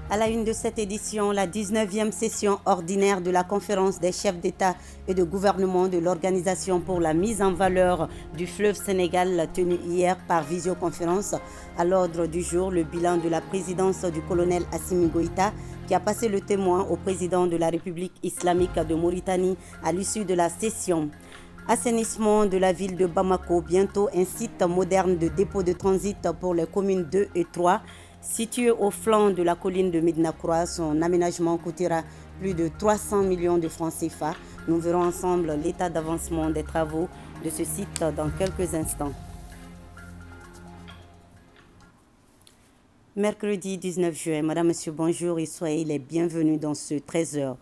À la une de cette édition, la 19e session ordinaire de la conférence des chefs d'État et de gouvernement de l'Organisation pour la mise en valeur du fleuve Sénégal tenue hier par visioconférence. À l'ordre du jour, le bilan de la présidence du colonel Assimi Goïta qui a passé le témoin au président de la République islamique de Mauritanie à l'issue de la session. Assainissement de la ville de Bamako, bientôt un site moderne de dépôt de transit pour les communes 2 et 3. Situé au flanc de la colline de Médina Croix, son aménagement coûtera plus de 300 millions de francs CFA. Nous verrons ensemble l'état d'avancement des travaux de ce site dans quelques instants. Mercredi 19 juin, Madame, Monsieur, bonjour et soyez les bienvenus dans ce 13h.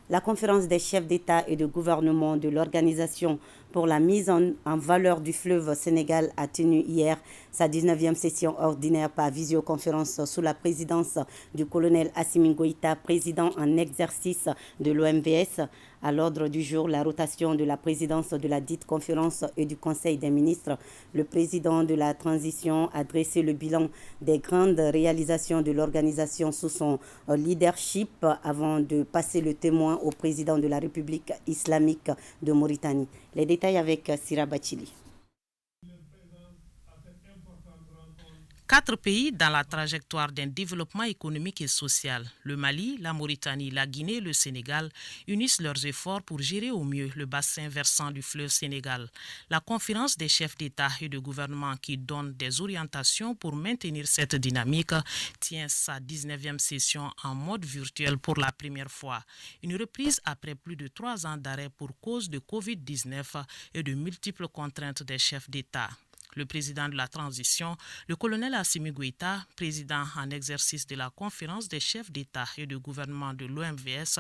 La conférence des chefs d'État et de gouvernement de l'Organisation pour la mise en valeur du fleuve Sénégal a tenu hier sa 19e session ordinaire par visioconférence sous la présidence du colonel Assimi Goïta, président en exercice de l'OMVS. À l'ordre du jour, la rotation de la présidence de la dite conférence et du Conseil des ministres. Le président de la transition a dressé le bilan des grandes réalisations de l'organisation sous son leadership avant de passer le témoin au président de la République islamique de Mauritanie. Les détails avec Sira Bachili. 4 pays dans la trajectoire d'un développement économique et social, le Mali, la Mauritanie, la Guinée et le Sénégal, unissent leurs efforts pour gérer au mieux le bassin versant du fleuve Sénégal. La conférence des chefs d'État et de gouvernement qui donne des orientations pour maintenir cette dynamique tient sa 19e session en mode virtuel pour la première fois. Une reprise après plus de 3 ans d'arrêt pour cause de Covid-19 et de multiples contraintes des chefs d'État. Le président de la transition, le colonel Assimi Goïta, président en exercice de la conférence des chefs d'État et de gouvernement de l'OMVS,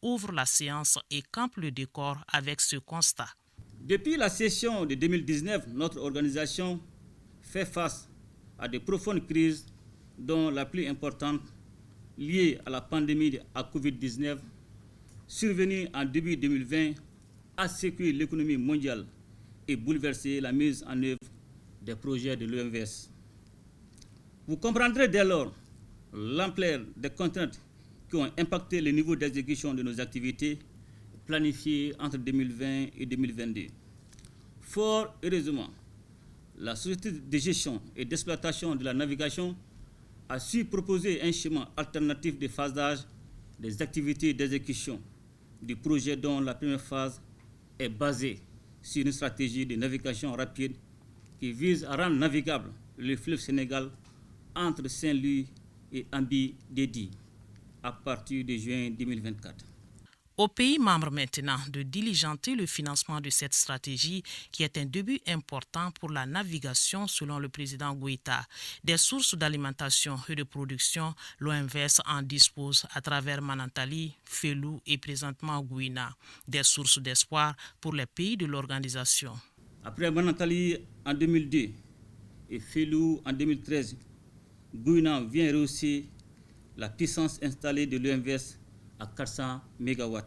ouvre la séance et campe le décor avec ce constat. Depuis la session de 2019, notre organisation fait face à de profondes crises, dont la plus importante liée à la pandémie de Covid-19, survenue en début 2020, a secoué l'économie mondiale et bouleversé la mise en œuvre des projets de l'OMVS. Vous comprendrez dès lors l'ampleur des contraintes qui ont impacté le niveau d'exécution de nos activités planifiées entre 2020 et 2022. Fort heureusement, la société de gestion et d'exploitation de la navigation a su proposer un schéma alternatif de phasage des activités d'exécution du projet dont la première phase est basée sur une stratégie de navigation rapide qui vise à rendre navigable le fleuve Sénégal entre Saint-Louis et Ambi-Dédi à partir de juin 2024. Au pays membre maintenant de diligenter le financement de cette stratégie qui est un début important pour la navigation selon le président Goïta. Des sources d'alimentation et de production, l'OMVS en dispose à travers Manantali, Felou et présentement Gouina. Des sources d'espoir pour les pays de l'organisation. Après Manantali en 2002 et Felou en 2013, Gouina vient rehausser la puissance installée de l'OMVS à 400 MW,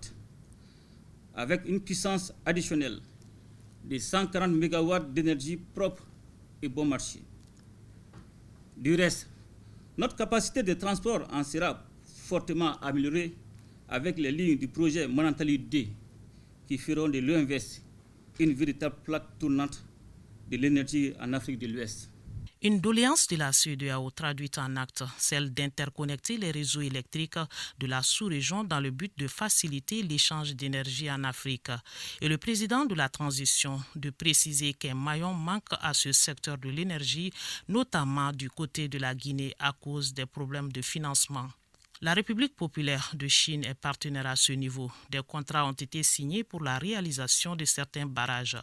avec une puissance additionnelle de 140 MW d'énergie propre et bon marché. Du reste, notre capacité de transport en sera fortement améliorée avec les lignes du projet Manantali 2 qui feront de l'OMVS une véritable plaque tournante de l'énergie en Afrique de l'Ouest. Une doléance de la CEDEAO traduite en acte, celle d'interconnecter les réseaux électriques de la sous-région dans le but de faciliter l'échange d'énergie en Afrique. Et le président de la transition de préciser qu'un maillon manque à ce secteur de l'énergie, notamment du côté de la Guinée à cause des problèmes de financement. La République populaire de Chine est partenaire à ce niveau. Des contrats ont été signés pour la réalisation de certains barrages.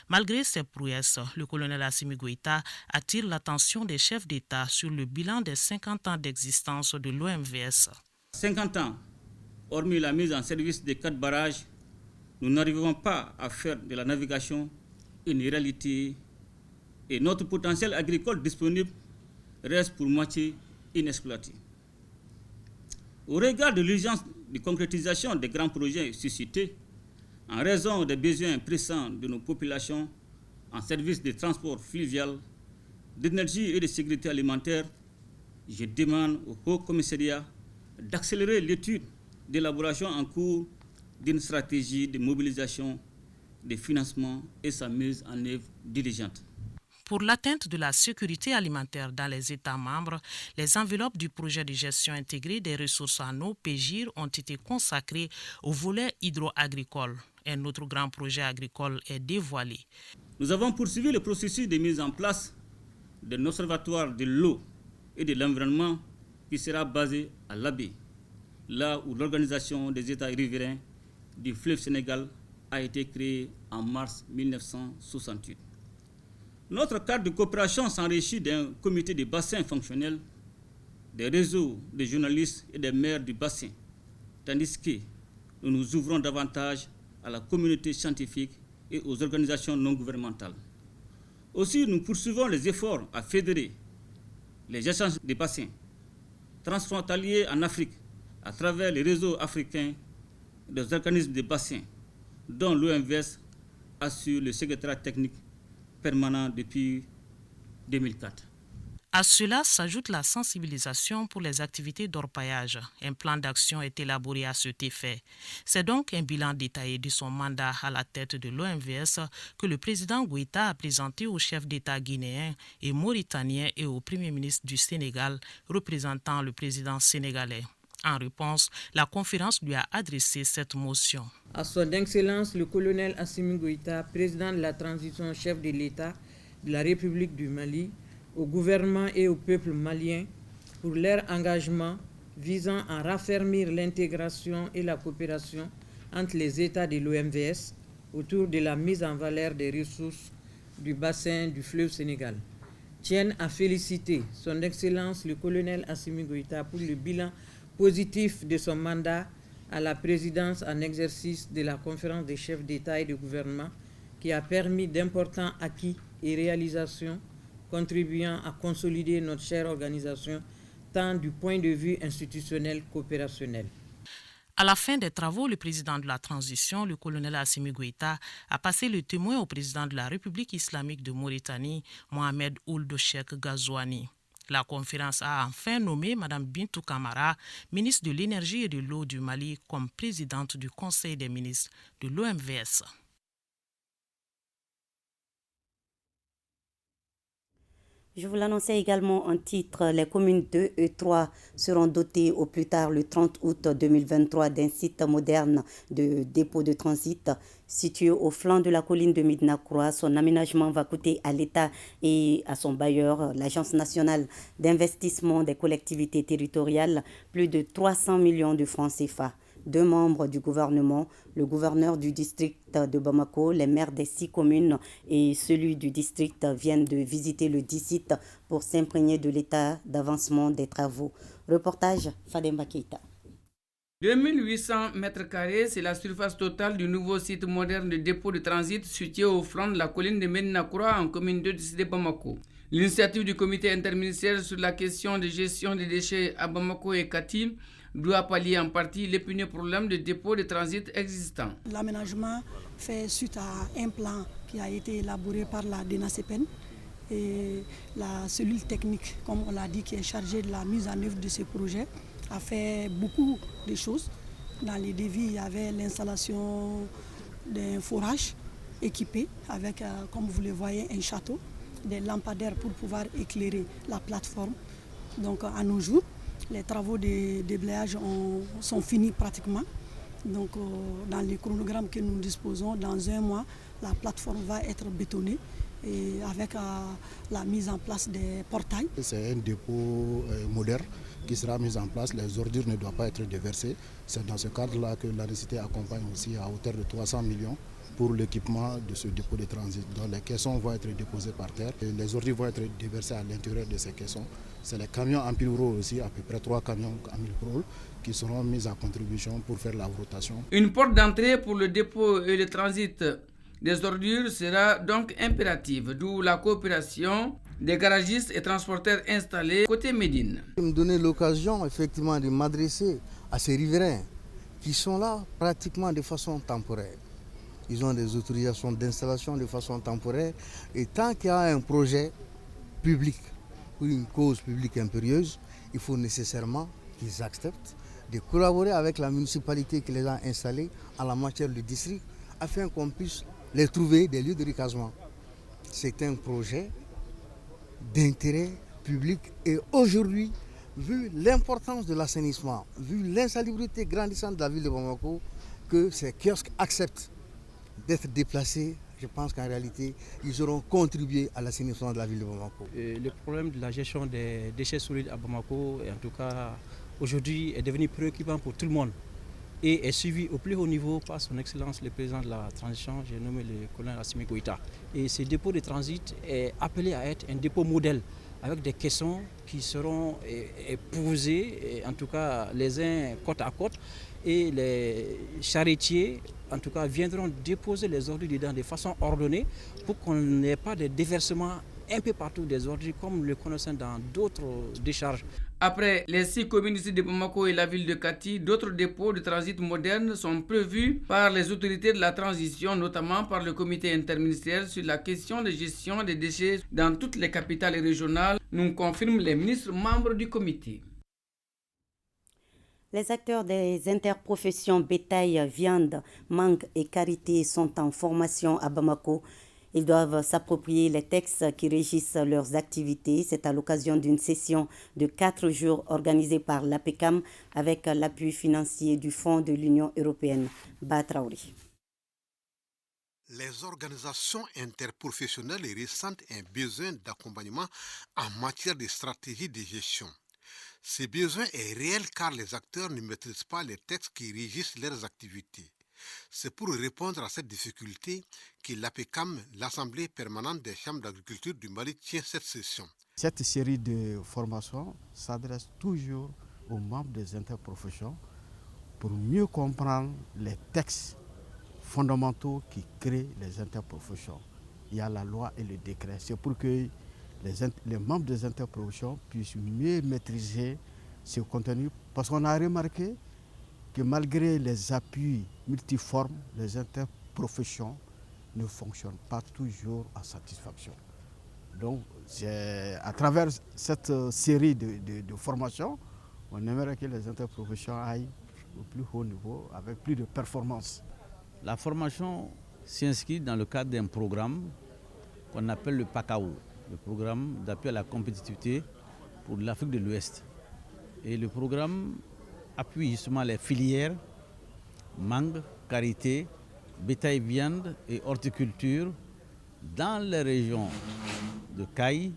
Malgré ces prouesses, le colonel Assimi Goïta attire l'attention des chefs d'État sur le bilan des 50 ans d'existence de l'OMVS. 50 ans, hormis la mise en service des 4 barrages, nous n'arrivons pas à faire de la navigation une réalité et notre potentiel agricole disponible reste pour moitié inexploité. Au regard de l'urgence de concrétisation des grands projets suscités, en raison des besoins pressants de nos populations en service de transport fluvial, d'énergie et de sécurité alimentaire, je demande au Haut Commissariat d'accélérer l'étude d'élaboration en cours d'une stratégie de mobilisation des financements et sa mise en œuvre diligente. Pour l'atteinte de la sécurité alimentaire dans les États membres, les enveloppes du projet de gestion intégrée des ressources en eau, PEGIR, ont été consacrées au volet hydro-agricole. Un autre grand projet agricole est dévoilé. Nous avons poursuivi le processus de mise en place d'un observatoire de l'eau et de l'environnement qui sera basé à l'Abbé, là où l'Organisation des États riverains du fleuve Sénégal a été créée en mars 1968. Notre cadre de coopération s'enrichit d'un comité de bassin fonctionnel, des réseaux de journalistes et des maires du bassin, tandis que nous nous ouvrons davantage à la communauté scientifique et aux organisations non gouvernementales. Aussi, nous poursuivons les efforts à fédérer les échanges de bassins transfrontaliers en Afrique à travers les réseaux africains des organismes de bassins, dont l'OMVS assure le secrétariat technique permanent depuis 2004. À cela s'ajoute la sensibilisation pour les activités d'orpaillage. Un plan d'action est élaboré à cet effet. C'est donc un bilan détaillé de son mandat à la tête de l'OMVS que le président Goïta a présenté aux chefs d'État guinéens et mauritaniens et au Premier ministre du Sénégal, représentant le président sénégalais. En réponse, la conférence lui a adressé cette motion. À son Excellence le colonel Assimi Goïta, président de la transition, chef de l'État de la République du Mali, au gouvernement et au peuple malien pour leur engagement visant à raffermir l'intégration et la coopération entre les États de l'OMVS autour de la mise en valeur des ressources du bassin du fleuve Sénégal. Tiennent à féliciter son Excellence le colonel Assimi Goïta pour le bilan positif de son mandat à la présidence en exercice de la conférence des chefs d'État et de gouvernement qui a permis d'importants acquis et réalisations contribuant à consolider notre chère organisation tant du point de vue institutionnel qu'opérationnel. À la fin des travaux, le président de la transition, le colonel Assimi Goïta, a passé le témoin au président de la République islamique de Mauritanie, Mohamed Ould Cheikh Ghazouani. La conférence a enfin nommé Mme Bintou Camara, ministre de l'Énergie et de l'Eau du Mali, comme présidente du Conseil des ministres de l'OMVS. Je vous l'annonçais également en titre, les communes 2 et 3 seront dotées au plus tard le 30 août 2023 d'un site moderne de dépôt de transit situé au flanc de la colline de Médina-Croix. Son aménagement va coûter à l'État et à son bailleur, l'Agence nationale d'investissement des collectivités territoriales, plus de 300 millions de francs CFA. 2 membres du gouvernement, le gouverneur du district de Bamako, les maires des 6 communes et celui du district viennent de visiter le dit site pour s'imprégner de l'état d'avancement des travaux. Reportage Fademba Keita. 2800 m², c'est la surface totale du nouveau site moderne de dépôt de transit situé au flanc de la colline de Médina-Croix en commune 2 de Bamako. L'initiative du comité interministériel sur la question de gestion des déchets à Bamako et Kati doit pallier en partie l'épineux problème de dépôt de transit existant. L'aménagement fait suite à un plan qui a été élaboré par la DENACEPEN et la cellule technique, comme on l'a dit, qui est chargée de la mise en œuvre de ce projet, a fait beaucoup de choses. Dans les devis, il y avait l'installation d'un forage équipé avec, comme vous le voyez, un château, des lampadaires pour pouvoir éclairer la plateforme. Donc à nos jours, les travaux de déblayage sont finis pratiquement. Donc dans les chronogrammes que nous disposons, dans 1 mois, la plateforme va être bétonnée et avec la mise en place des portails. C'est un dépôt moderne qui sera mis en place. Les ordures ne doivent pas être déversées. C'est dans ce cadre-là que la nécessité accompagne aussi à hauteur de 300 millions pour l'équipement de ce dépôt de transit. Donc les caissons vont être déposés par terre et les ordures vont être déversées à l'intérieur de ces caissons. C'est les camions en pile roll aussi, à peu près 3 camions en pile roll qui seront mis à contribution pour faire la rotation. Une porte d'entrée pour le dépôt et le transit des ordures sera donc impérative, d'où la coopération des garagistes et transporteurs installés côté Médine. Me donner l'occasion effectivement de m'adresser à ces riverains qui sont là pratiquement de façon temporaire. Ils ont des autorisations d'installation de façon temporaire et tant qu'il y a un projet public ou une cause publique impérieuse, il faut nécessairement qu'ils acceptent de collaborer avec la municipalité qui les a installés en la matière du district afin qu'on puisse les trouver des lieux de recasement. C'est un projet d'intérêt public et aujourd'hui, vu l'importance de l'assainissement, vu l'insalubrité grandissante de la ville de Bamako, que ces kiosques acceptent d'être déplacés, je pense qu'en réalité, ils auront contribué à l'assainissement de la ville de Bamako. Le problème de la gestion des déchets solides à Bamako, en tout cas aujourd'hui, est devenu préoccupant pour tout le monde et est suivi au plus haut niveau par son Excellence le président de la transition, j'ai nommé le colonel Assimi Goïta. Et ce dépôt de transit est appelé à être un dépôt modèle avec des caissons qui seront posés, en tout cas les uns côte à côte, et les charretiers, en tout cas, viendront déposer les ordures dedans de façon ordonnée pour qu'on n'ait pas de déversement un peu partout des ordures comme nous le connaissons dans d'autres décharges. Après les 6 communes ici de Bamako et la ville de Kati, d'autres dépôts de transit modernes sont prévus par les autorités de la transition, notamment par le comité interministériel sur la question de gestion des déchets dans toutes les capitales régionales, nous confirment les ministres membres du comité. Les acteurs des interprofessions bétail, viande, mangue et karité sont en formation à Bamako. Ils doivent s'approprier les textes qui régissent leurs activités. C'est à l'occasion d'une session de 4 jours organisée par l'APECAM avec l'appui financier du Fonds de l'Union européenne. Batraouri. Les organisations interprofessionnelles ressentent un besoin d'accompagnement en matière de stratégie de gestion. Ce besoin est réel car les acteurs ne maîtrisent pas les textes qui régissent leurs activités. C'est pour répondre à cette difficulté que l'APECAM, l'Assemblée permanente des chambres d'agriculture du Mali, tient cette session. Cette série de formations s'adresse toujours aux membres des interprofessions pour mieux comprendre les textes fondamentaux qui créent les interprofessions. Il y a la loi et le décret. C'est pour que les membres des interprofessions puissent mieux maîtriser ce contenu. Parce qu'on a remarqué que malgré les appuis multiformes, les interprofessions ne fonctionnent pas toujours à satisfaction. Donc, à travers cette série de formations, on aimerait que les interprofessions aillent au plus haut niveau avec plus de performance. La formation s'inscrit dans le cadre d'un programme qu'on appelle le PACAO, le programme d'appui à la compétitivité pour l'Afrique de l'Ouest. Et le programme appuie justement les filières mangue, karité, bétail, viande et horticulture dans les régions de Kaï,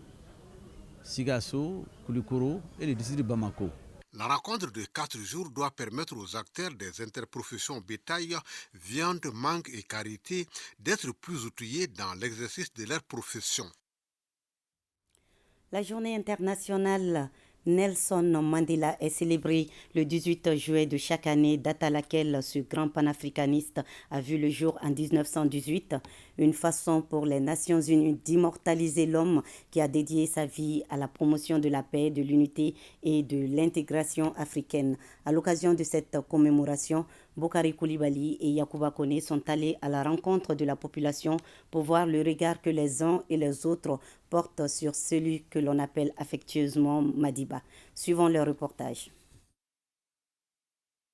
Sigasso, Koulikoro et le district de Bamako. La rencontre de 4 jours doit permettre aux acteurs des interprofessions bétail, viande, mangue et karité d'être plus outillés dans l'exercice de leur profession. La journée internationale Nelson Mandela est célébrée le 18 juillet de chaque année, date à laquelle ce grand panafricaniste a vu le jour en 1918. Une façon pour les Nations Unies d'immortaliser l'homme qui a dédié sa vie à la promotion de la paix, de l'unité et de l'intégration africaine. À l'occasion de cette commémoration, Bokari Koulibaly et Yacouba Koné sont allés à la rencontre de la population pour voir le regard que les uns et les autres portent sur celui que l'on appelle affectueusement Madiba. Suivons le reportage.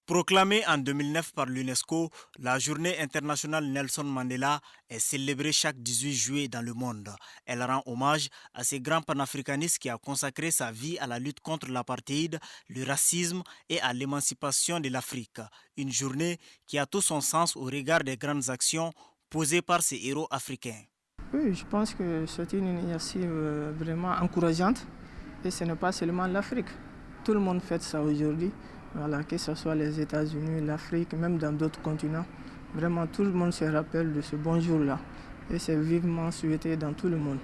Proclamée en 2009 par l'UNESCO, la journée internationale Nelson Mandela est célébrée chaque 18 juillet dans le monde. Elle rend hommage à ce grand panafricaniste qui a consacré sa vie à la lutte contre l'apartheid, le racisme et à l'émancipation de l'Afrique. Une journée qui a tout son sens au regard des grandes actions posées par ces héros africains. Oui, je pense que c'est une initiative vraiment encourageante et ce n'est pas seulement l'Afrique. Tout le monde fait ça aujourd'hui. Voilà, que ce soit les États-Unis, l'Afrique, même dans d'autres continents. Vraiment, tout le monde se rappelle de ce bon jour-là. Et c'est vivement souhaité dans tout le monde.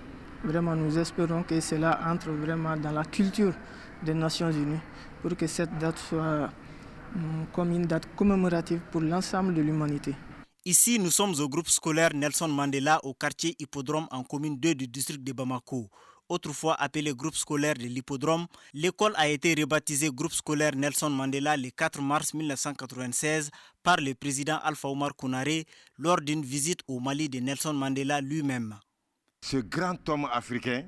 Vraiment, nous espérons que cela entre vraiment dans la culture des Nations Unies pour que cette date soit comme une date commémorative pour l'ensemble de l'humanité. Ici, nous sommes au groupe scolaire Nelson Mandela au quartier Hippodrome en commune 2 du district de Bamako. Autrefois appelé groupe scolaire de l'Hippodrome, l'école a été rebaptisée groupe scolaire Nelson Mandela le 4 mars 1996 par le président Alpha Oumar Konaré lors d'une visite au Mali de Nelson Mandela lui-même. Ce grand homme africain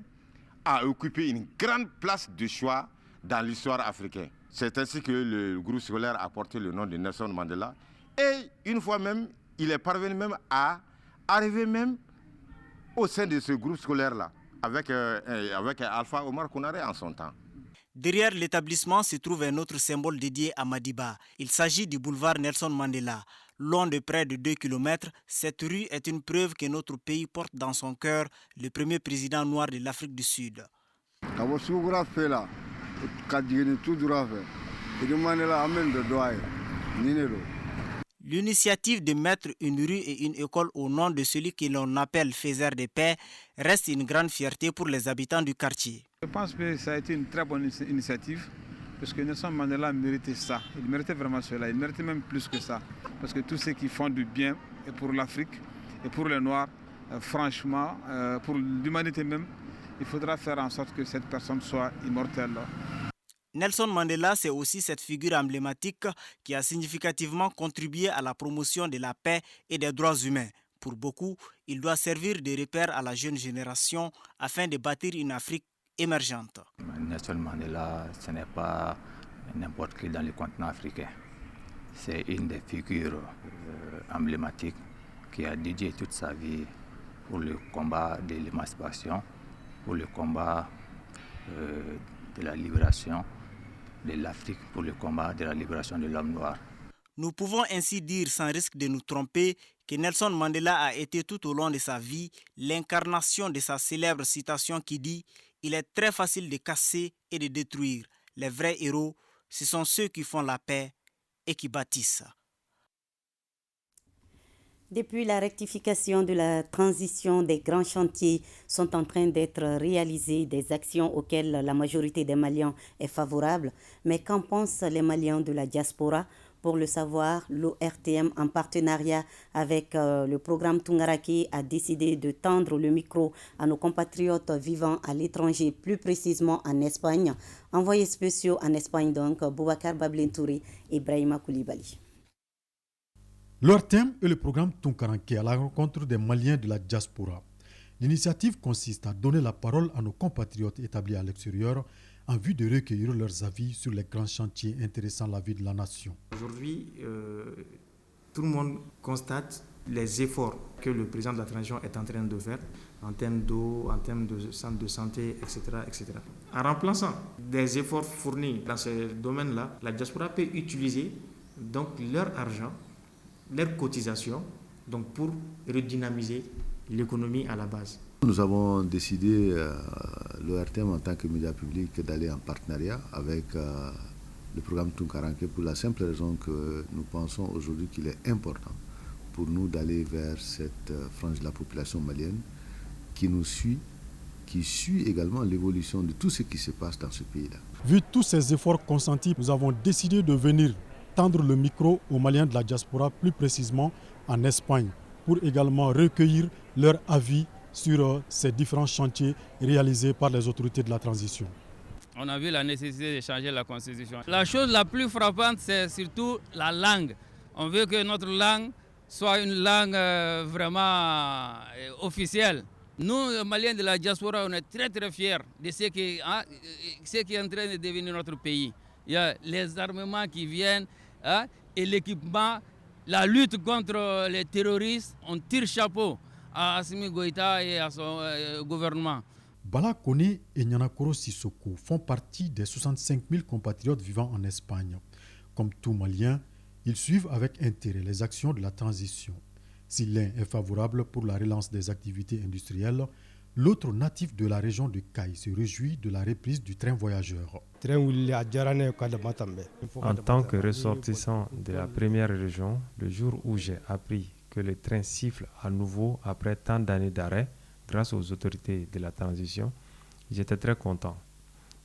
a occupé une grande place de choix dans l'histoire africaine. C'est ainsi que le groupe scolaire a porté le nom de Nelson Mandela. Et une fois même, il est parvenu même à arriver même au sein de ce groupe scolaire-là, avec Alpha Omar Konaré en son temps. Derrière l'établissement se trouve un autre symbole dédié à Madiba. Il s'agit du boulevard Nelson Mandela. Long de près de 2 km, cette rue est une preuve que notre pays porte dans son cœur le premier président noir de l'Afrique du Sud. L'initiative de mettre une rue et une école au nom de celui que l'on appelle faiseur de paix reste une grande fierté pour les habitants du quartier. Je pense que ça a été une très bonne initiative parce que Nelson Mandela méritait ça. Il méritait vraiment cela. Il méritait même plus que ça. Parce que tous ceux qui font du bien et pour l'Afrique et pour les Noirs, franchement, pour l'humanité même, il faudra faire en sorte que cette personne soit immortelle. Nelson Mandela, c'est aussi cette figure emblématique qui a significativement contribué à la promotion de la paix et des droits humains. Pour beaucoup, il doit servir de repère à la jeune génération afin de bâtir une Afrique émergente. Nelson Mandela, ce n'est pas n'importe qui dans le continent africain. C'est une des figures emblématiques qui a dédié toute sa vie pour le combat de l'émancipation, pour le combat de la libération de l'Afrique, pour le combat de la libération de l'homme noir. Nous pouvons ainsi dire, sans risque de nous tromper, que Nelson Mandela a été tout au long de sa vie l'incarnation de sa célèbre citation qui dit « Il est très facile de casser et de détruire. Les vrais héros, ce sont ceux qui font la paix et qui bâtissent. » Depuis la rectification de la transition, des grands chantiers sont en train d'être réalisés, des actions auxquelles la majorité des Maliens est favorable. Mais qu'en pensent les Maliens de la diaspora? Pour le savoir, l'ORTM, en partenariat avec le programme Tungaraki, a décidé de tendre le micro à nos compatriotes vivant à l'étranger, plus précisément en Espagne. Envoyés spéciaux en Espagne donc, Boubacar Bablentouri et Ibrahima Koulibaly. Leur thème est le programme Tunkaranke à la rencontre des Maliens de la diaspora. L'initiative consiste à donner la parole à nos compatriotes établis à l'extérieur en vue de recueillir leurs avis sur les grands chantiers intéressant la vie de la nation. Aujourd'hui, tout le monde constate les efforts que le président de la transition est en train de faire en termes d'eau, en termes de centre de santé, etc., etc. En remplaçant des efforts fournis dans ce domaine-là, la diaspora peut utiliser donc leur argent, leurs cotisations, donc pour redynamiser l'économie à la base. Nous avons décidé, l'ORTM en tant que média public, d'aller en partenariat avec le programme Tunkaranke pour la simple raison que nous pensons aujourd'hui qu'il est important pour nous d'aller vers cette frange de la population malienne qui nous suit, qui suit également l'évolution de tout ce qui se passe dans ce pays-là. Vu tous ces efforts consentis, nous avons décidé de venir tendre le micro aux Maliens de la diaspora, plus précisément en Espagne, pour également recueillir leur avis sur ces différents chantiers réalisés par les autorités de la transition. On a vu la nécessité de changer la constitution. La chose la plus frappante, c'est surtout la langue. On veut que notre langue soit une langue vraiment officielle. Nous, Maliens de la diaspora, on est très très fiers de ce qui est en train de devenir notre pays. Il y a les armements qui viennent et l'équipement, la lutte contre les terroristes. On tire chapeau à Assimi Goïta et à son gouvernement. Bala Koné et Nyanakoro Sissoko font partie des 65 000 compatriotes vivant en Espagne. Comme tout Malien, ils suivent avec intérêt les actions de la transition. Si l'un est favorable pour la relance des activités industrielles, l'autre natif de la région de Caille se réjouit de la reprise du train voyageur. En tant que ressortissant de la première région, le jour où j'ai appris que le train siffle à nouveau après tant d'années d'arrêt, grâce aux autorités de la transition, j'étais très content.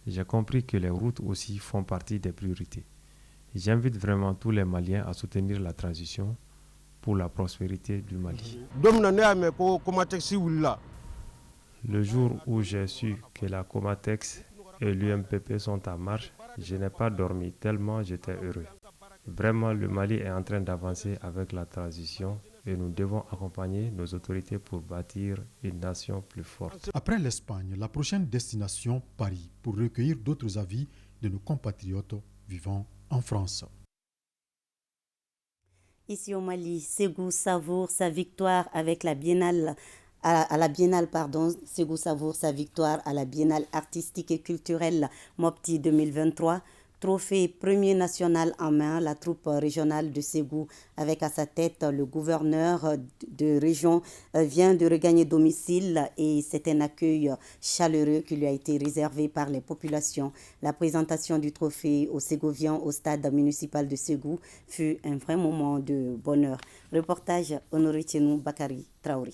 J'ai compris que les routes aussi font partie des priorités. J'invite vraiment tous les Maliens à soutenir la transition pour la prospérité du Mali. Le jour où j'ai su que la Comatex et l'UMPP sont en marche, je n'ai pas dormi tellement j'étais heureux. Vraiment, le Mali est en train d'avancer avec la transition et nous devons accompagner nos autorités pour bâtir une nation plus forte. Après l'Espagne, la prochaine destination, Paris, pour recueillir d'autres avis de nos compatriotes vivant en France. Ici au Mali, Ségou savoure sa victoire avec la Biennale Ségou savoure sa victoire à la Biennale artistique et culturelle Mopti 2023. Trophée premier national en main, la troupe régionale de Ségou, avec à sa tête le gouverneur de région, vient de regagner domicile et c'est un accueil chaleureux qui lui a été réservé par les populations. La présentation du trophée aux Ségoviens au stade municipal de Ségou fut un vrai moment de bonheur. Reportage Honoré Tchenou Bakari Traoré.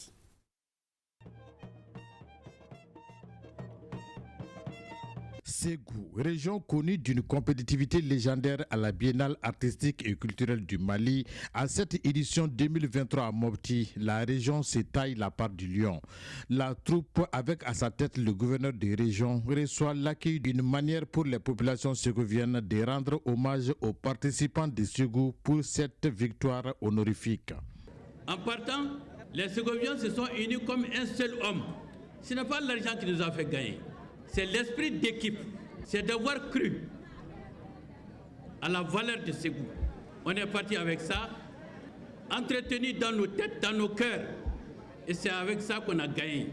Ségou, région connue d'une compétitivité légendaire à la Biennale artistique et culturelle du Mali, à cette édition 2023 à Mopti, la région s'étaille la part du lion. La troupe, avec à sa tête le gouverneur des régions, reçoit l'accueil d'une manière pour les populations ségoviennes de rendre hommage aux participants de Ségou pour cette victoire honorifique. En partant, les Ségoviens se sont unis comme un seul homme. Ce n'est pas l'argent qui nous a fait gagner. C'est l'esprit d'équipe, c'est d'avoir cru à la valeur de Ségou. On est parti avec ça, entretenu dans nos têtes, dans nos cœurs, et c'est avec ça qu'on a gagné.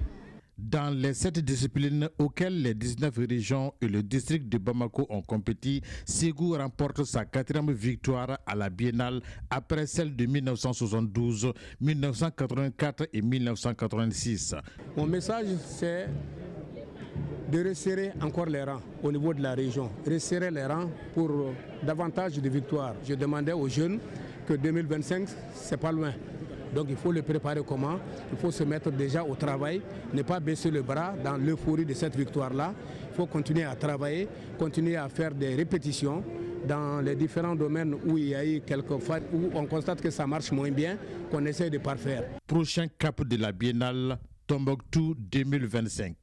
Dans les 7 disciplines auxquelles les 19 régions et le district de Bamako ont compéti, Ségou remporte sa 4e victoire à la Biennale après celle de 1972, 1984 et 1986. Mon message, c'est de resserrer encore les rangs au niveau de la région, resserrer les rangs pour davantage de victoires. Je demandais aux jeunes que 2025, c'est pas loin. Donc il faut le préparer comment? Il faut se mettre déjà au travail, ne pas baisser le bras dans l'euphorie de cette victoire-là. Il faut continuer à travailler, continuer à faire des répétitions dans les différents domaines où il y a eu quelques failles, où on constate que ça marche moins bien, qu'on essaie de parfaire. Prochain cap de la Biennale, Tombouctou 2025.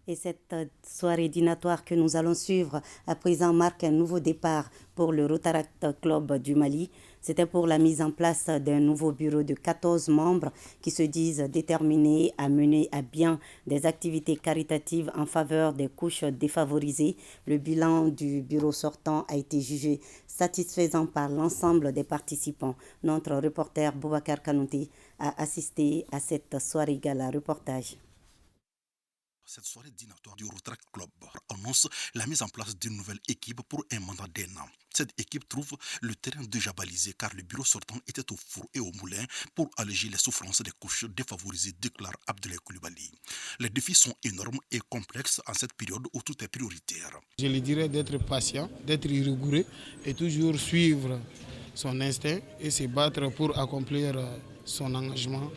Et cette soirée dînatoire que nous allons suivre à présent marque un nouveau départ pour le Rotaract Club du Mali. C'était pour la mise en place d'un nouveau bureau de 14 membres qui se disent déterminés à mener à bien des activités caritatives en faveur des couches défavorisées. Le bilan du bureau sortant a été jugé satisfaisant par l'ensemble des participants. Notre reporter Boubacar Kanouté a assisté à cette soirée gala. Reportage. Cette soirée dînatoire du Rotaract Club annonce la mise en place d'une nouvelle équipe pour un mandat d'1 an. Cette équipe trouve le terrain déjà balisé car le bureau sortant était au four et au moulin pour alléger les souffrances des couches défavorisées, déclare Abdoulaye Coulibaly. Les défis sont énormes et complexes en cette période où tout est prioritaire. Je lui dirais d'être patient, d'être rigoureux et toujours suivre son instinct et se battre pour accomplir son engagement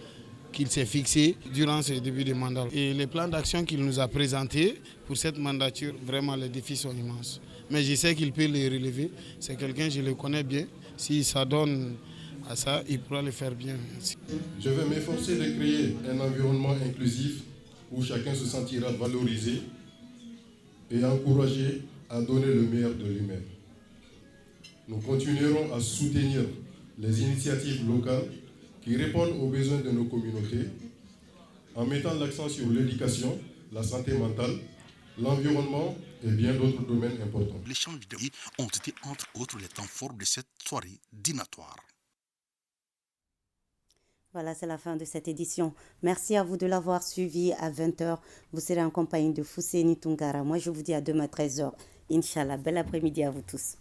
qu'il s'est fixé durant ce début de mandat. Et les plans d'action qu'il nous a présentés pour cette mandature, vraiment les défis sont immenses. Mais je sais qu'il peut les relever. C'est quelqu'un, je le connais bien. Si ça donne à ça, il pourra le faire bien. Je vais m'efforcer de créer un environnement inclusif où chacun se sentira valorisé et encouragé à donner le meilleur de lui-même. Nous continuerons à soutenir les initiatives locales qui répondent aux besoins de nos communautés en mettant l'accent sur l'éducation, la santé mentale, l'environnement et bien d'autres domaines importants. Les échanges d'idées ont été entre autres les temps forts de cette soirée dînatoire. Voilà, c'est la fin de cette édition. Merci à vous de l'avoir suivi à 20h. Vous serez en compagnie de Fousséni Tungara. Moi, je vous dis à demain 13h. Inch'Allah, bel après-midi à vous tous.